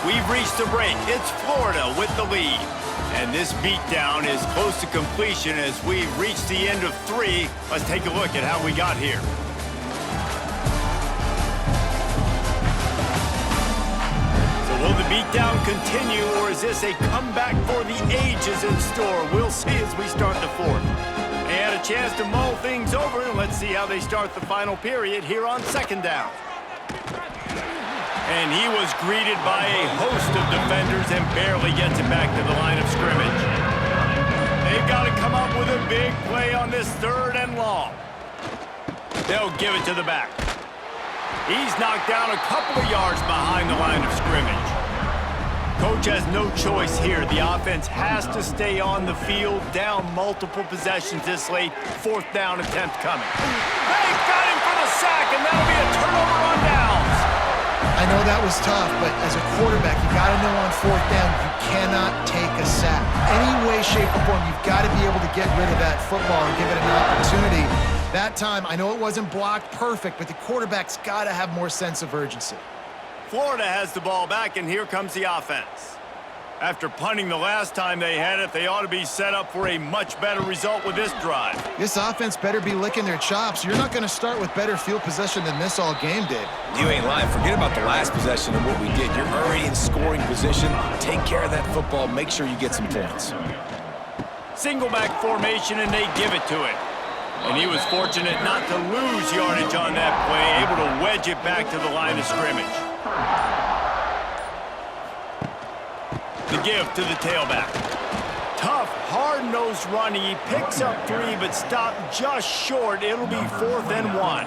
We've reached the break. It's Florida with the lead. And this beatdown is close to completion as we've reached the end of 3. Let's take a look at how we got here. So will the beatdown continue, or is this a comeback for the ages in store? We'll see as we start the 4th. They had a chance to mull things over, and let's see how they start the final period here on 2nd down. And he was greeted by a host of defenders and barely gets it back to the line of scrimmage. They've got to come up with a big play on this 3rd and long. They'll give it to the back. He's knocked down a couple of yards behind the line of scrimmage. Coach has no choice here. The offense has to stay on the field, down multiple possessions this late. 4th down attempt coming. They've got him for the sack, and that'll be a turnover on downs. I know that was tough, but as a quarterback, you got to know on 4th down, you cannot take a sack. Any way, shape, or form, you've got to be able to get rid of that football and give it an opportunity. That time, I know it wasn't blocked perfect, but the quarterback's got to have more sense of urgency. Florida has the ball back, and here comes the offense. After punting the last time they had it, they ought to be set up for a much better result with this drive. This offense better be licking their chops. You're not going to start with better field possession than this all game did. You ain't lying. Forget about the last possession and what we did. You're already in scoring position. Take care of that football. Make sure you get some points. Single back formation, and they give it to it. And he was fortunate not to lose yardage on that play, able to wedge it back to the line of scrimmage. The give to the tailback. Tough, hard-nosed running. He picks up 3, but stopped just short. It'll be 4th and 1.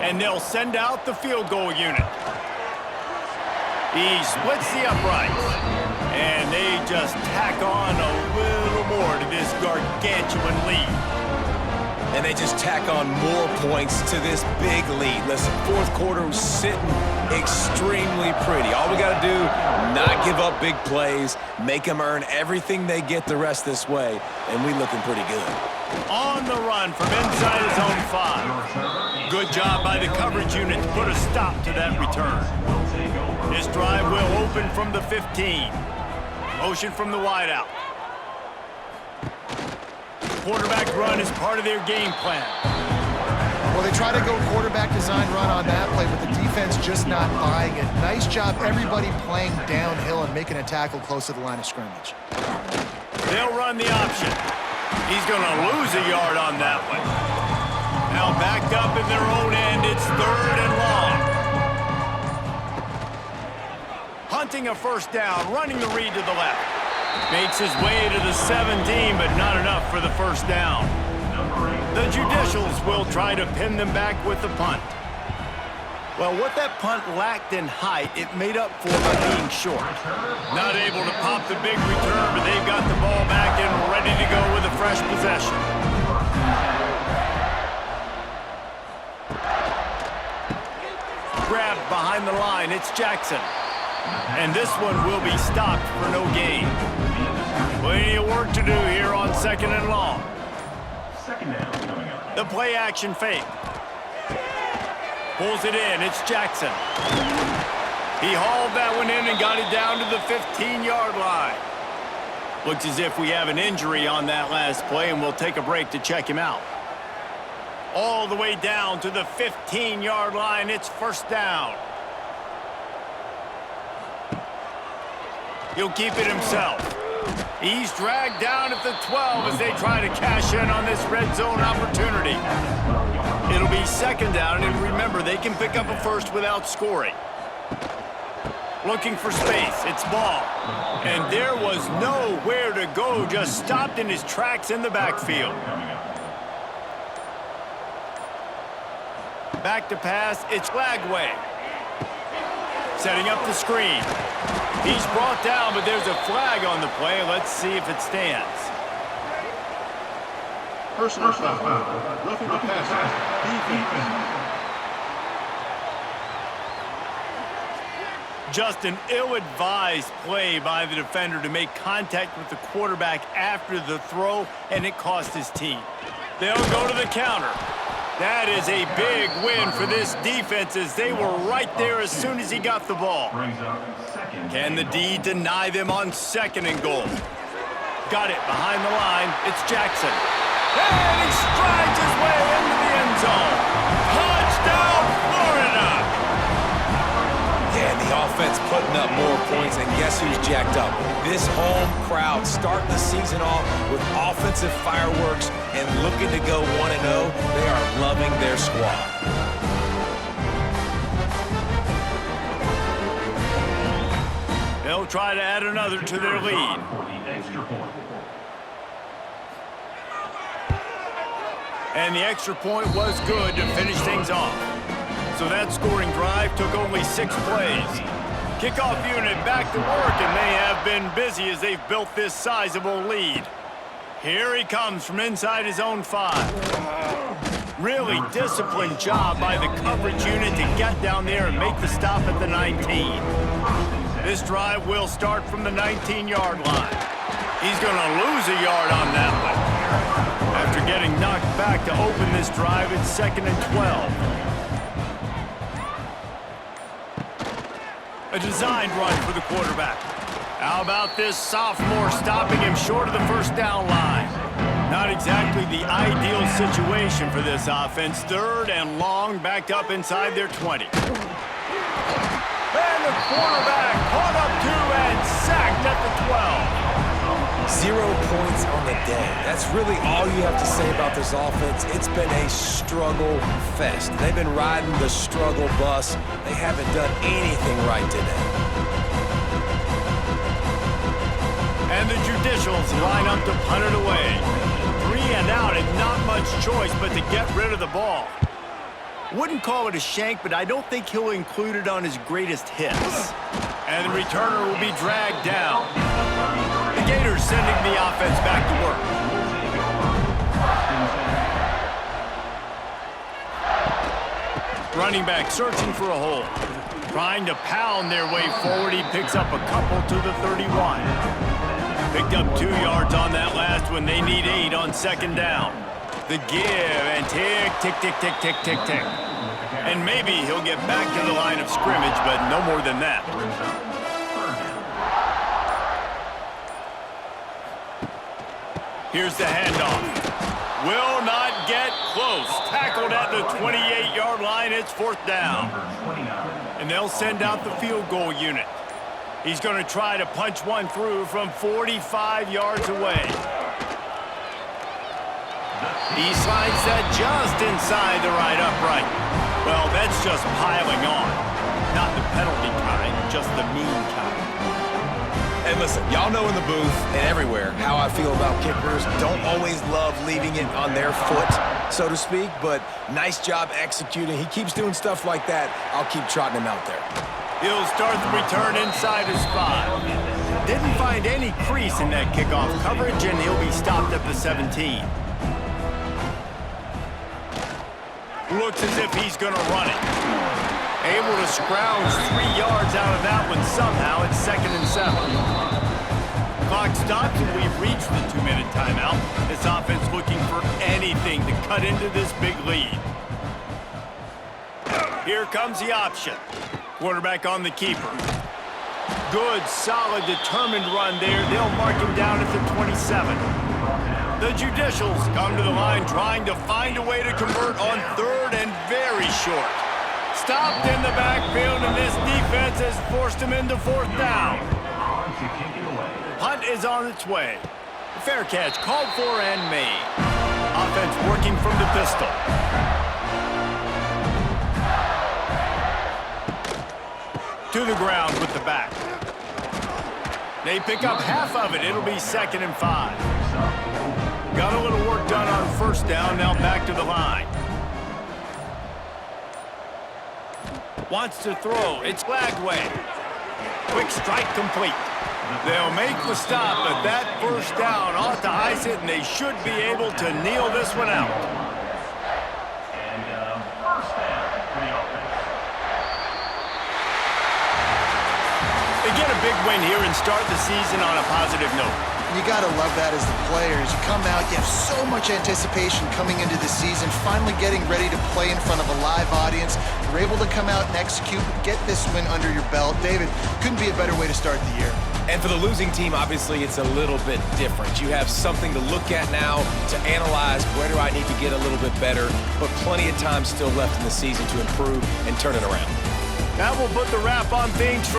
And they'll send out the field goal unit. He splits the uprights. And they just tack on a little more to this gargantuan lead. And they just tack on more points to this big lead. Listen, 4th quarter was sitting extremely pretty. All we got to do, not give up big plays, make them earn everything they get the rest this way, and we looking pretty good. On the run from inside his own 5. Good job by the coverage unit to put a stop to that return. This drive will open from the 15. Motion from the wideout. Quarterback run is part of their game plan. Well, they try to go quarterback design run on that play, but the defense just not buying it. Nice job, everybody playing downhill and making a tackle close to the line of scrimmage. They'll run the option. He's going to lose a yard on that one. Now backed up in their own end, it's 3rd and long. Hunting a 1st down, running the read to the left. Makes his way to the 17, but not enough for the 1st down. The Judicials will try to pin them back with the punt. Well, what that punt lacked in height, it made up for by being short. Not able to pop the big return, but they've got the ball back and ready to go with a fresh possession. Grabbed behind the line, it's Jackson. And this one will be stopped for no gain. Plenty of work to do here on 2nd and long. The play action fake. Pulls it in, it's Jackson. He hauled that one in and got it down to the 15-yard line. Looks as if we have an injury on that last play, and we'll take a break to check him out. All the way down to the 15-yard line, it's 1st down. He'll keep it himself. He's dragged down at the 12 as they try to cash in on this red zone opportunity. It'll be 2nd down, and remember, they can pick up a 1st without scoring. Looking for space, it's Ball. And there was nowhere to go, just stopped in his tracks in the backfield. Back to pass, it's Lagway. Setting up the screen. He's brought down, but there's a flag on the play. Let's see if it stands. Personal foul. Roughing the passer. Defense. Just an ill-advised play by the defender to make contact with the quarterback after the throw, and it cost his team. They'll go to the counter. That is a big win for this defense as they were right there as soon as he got the ball. Can the D deny them on 2nd and goal? Got it behind the line. It's Jackson. And he strides his way into the end zone. Touchdown, Florida! Yeah, and the offense putting up more points, and guess who's jacked up? This home crowd starting the season off with offensive fireworks and looking to go 1-0. They are loving their squad. They'll try to add another to their lead. And the extra point was good to finish things off. So that scoring drive took only 6 plays. Kickoff unit back to work, and they have been busy as they've built this sizable lead. Here he comes from inside his own 5. Really disciplined job by the coverage unit to get down there and make the stop at the 19. This drive will start from the 19-yard line. He's going to lose a yard on that one. After getting knocked back to open this drive, it's 2nd and 12. A designed run for the quarterback. How about this sophomore stopping him short of the first down line? Not exactly the ideal situation for this offense. 3rd and long, backed up inside their 20. And the quarterback caught up to and sacked at the 12. 0 points on the day. That's really all you have to say about this offense. It's been a struggle fest. They've been riding the struggle bus. They haven't done anything right today. And the Judicials line up to punt it away. 3 and out and not much choice but to get rid of the ball. Wouldn't call it a shank, but I don't think he'll include it on his greatest hits. And the returner will be dragged down. The Gators sending the offense back to work. Running back searching for a hole. Trying to pound their way forward. He picks up a couple to the 31. Picked up 2 yards on that last one. They need 8 on 2nd down. The give and tick, tick, tick, tick, tick, tick, tick. And maybe he'll get back to the line of scrimmage, but no more than that. Here's the handoff. Will not get close. Tackled at the 28-yard line. It's 4th down. And they'll send out the field goal unit. He's going to try to punch one through from 45 yards away. He slides that just inside the right upright. Well, that's just piling on. Not the penalty kind, just the mean kind. And listen, y'all know in the booth and everywhere how I feel about kickers. Don't always love leaving it on their foot, so to speak, but nice job executing. He keeps doing stuff like that. I'll keep trotting him out there. He'll start the return inside his 5. Didn't find any crease in that kickoff coverage, and he'll be stopped at the 17. Looks as if he's going to run it. Able to scrounge 3 yards out of that one somehow. It's 2nd and 7. Clock stops, and we've reached the 2-minute timeout. This offense looking for anything to cut into this big lead. Here comes the option. Quarterback on the keeper. Good, solid, determined run there. They'll mark him down at the 27. The Judicials come to the line trying to find a way to convert on 3rd and very short. Stopped in the backfield, and this defense has forced him into 4th down. Punt is on its way. Fair catch called for and made. Offense working from the pistol. To the ground with the back. They pick up half of it. It'll be 2nd and 5. Got a little work done on 1st down, now back to the line. Wants to throw, it's Flagway. Quick strike complete. They'll make the stop, but that 1st down ought to ice it, and they should be able to kneel this one out. They get a big win here and start the season on a positive note. You got to love that as the players. You come out, you have so much anticipation coming into the season, finally getting ready to play in front of a live audience. You're able to come out and execute, get this win under your belt. David, couldn't be a better way to start the year. And for the losing team, obviously, it's a little bit different. You have something to look at now, to analyze where do I need to get a little bit better, but plenty of time still left in the season to improve and turn it around. That will put the wrap on things.